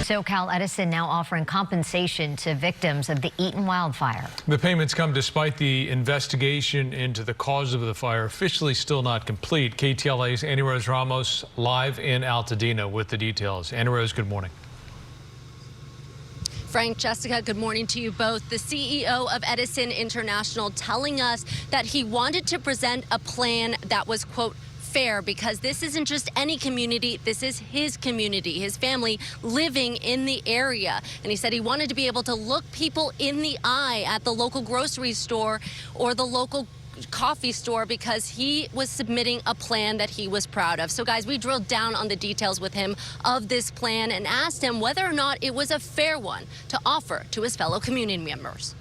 SoCal Edison now offering compensation to victims of the Eaton wildfire. The payments come despite the investigation into the cause of the fire officially still not complete. KTLA's Annie Rose Ramos live in Altadena with the details. Annie Rose, good morning. Frank, Jessica, good morning to you both. The CEO of Edison International telling us that he wanted to present a plan that was, quote, fair, because this isn't just any community, this is his community, his family living in the area. And he said he wanted to be able to look people in the eye at the local grocery store or the local coffee store because he was submitting a plan that he was proud of. So guys, we drilled down on the details with him of this plan and asked him whether or not it was a fair one to offer to his fellow community members.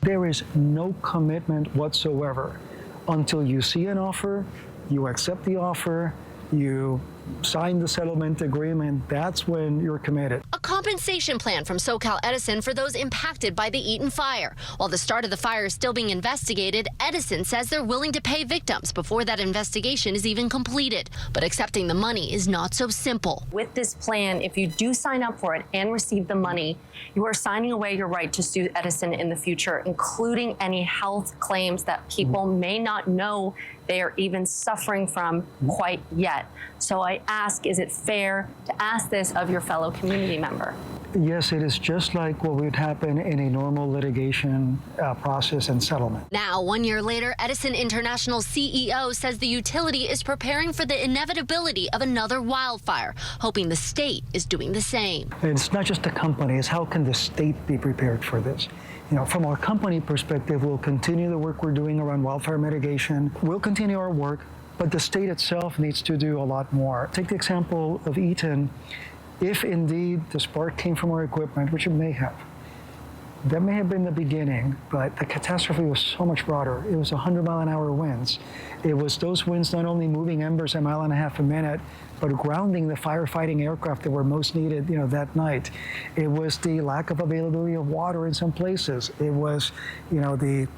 There is no commitment whatsoever until you see an offer, you accept the offer, you sign the settlement agreement. That's when you're committed. A compensation plan from SoCal Edison for those impacted by the Eaton fire. While the start of the fire is still being investigated, Edison says they're willing to pay victims before that investigation is even completed. But accepting the money is not so simple. With this plan, if you do sign up for it and receive the money, you are signing away your right to sue Edison in the future, including any health claims that people may not know they are even suffering from quite yet. So I ask, is it fair to ask this of your fellow community member? Yes, it is just like what would happen in a normal litigation process and settlement. Now, 1 year later, Edison International CEO says the utility is preparing for the inevitability of another wildfire, hoping the state is doing the same. And it's not just the company, it's how can the state be prepared for this? You know, from our company perspective, we'll continue the work we're doing around wildfire mitigation. We'll continue our work, but the state itself needs to do a lot more. Take the example of Eaton. If indeed the spark came from our equipment, which it may have, that may have been the beginning, but the catastrophe was so much broader. It was 100-mile-an-hour winds. It was those winds not only moving embers 1.5 miles a minute, but grounding the firefighting aircraft that were most needed, that night. It was the lack of availability of water in some places. It was, the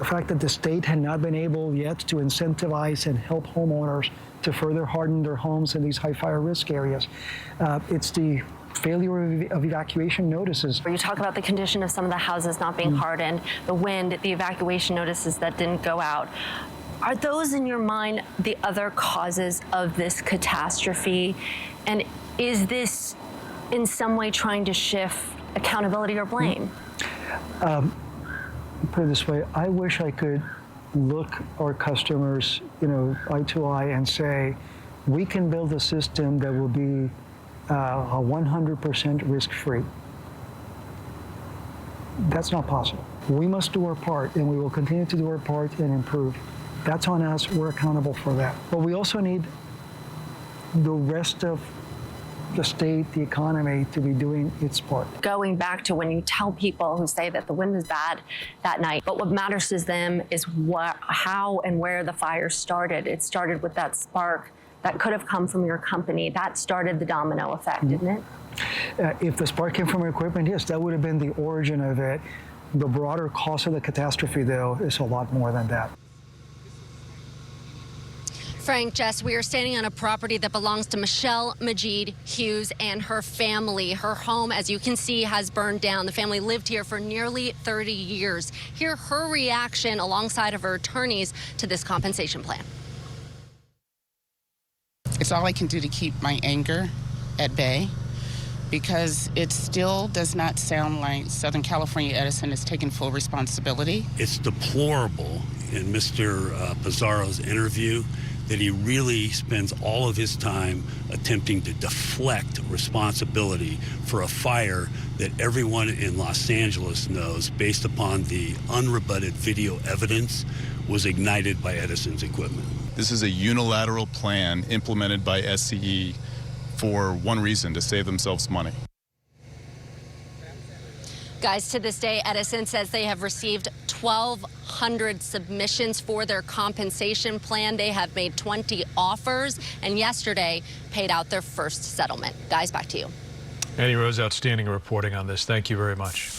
fact that the state had not been able yet to incentivize and help homeowners to further harden their homes in these high fire risk areas. It's the failure of evacuation notices. You talk about the condition of some of the houses not being hardened, the wind, the evacuation notices that didn't go out. Are those, in your mind, the other causes of this catastrophe? And is this in some way trying to shift accountability or blame? Put it this way, I wish I could look our customers, eye to eye and say, we can build a system that will be 100% risk-free. That's not possible. We must do our part, and we will continue to do our part and improve. That's on us. We're accountable for that. But we also need the rest of the state, the economy, to be doing its part. Going back to when you tell people who say that the wind was bad that night, but what matters to them is how and where the fire started. It started with that spark that could have come from your company. That started the domino effect, didn't it? If the spark came from our equipment, yes, that would have been the origin of it. The broader cause of the catastrophe, though, is a lot more than that. Frank, Jess, we are standing on a property that belongs to Michelle Majid Hughes and her family. Her home, as you can see, has burned down. The family lived here for nearly 30 years. Hear her reaction alongside of her attorneys to this compensation plan. It's all I can do to keep my anger at bay, because it still does not sound like Southern California Edison is taking full responsibility. It's deplorable in Mr. Pizarro's interview that he really spends all of his time attempting to deflect responsibility for a fire that everyone in Los Angeles knows, based upon the unrebutted video evidence, was ignited by Edison's equipment. This is a unilateral plan implemented by SCE for one reason: to save themselves money. Guys, to this day, Edison says they have received 1,200 submissions for their compensation plan. They have made 20 offers, and yesterday paid out their first settlement. Guys, back to you. Annie Rose, outstanding reporting on this. Thank you very much.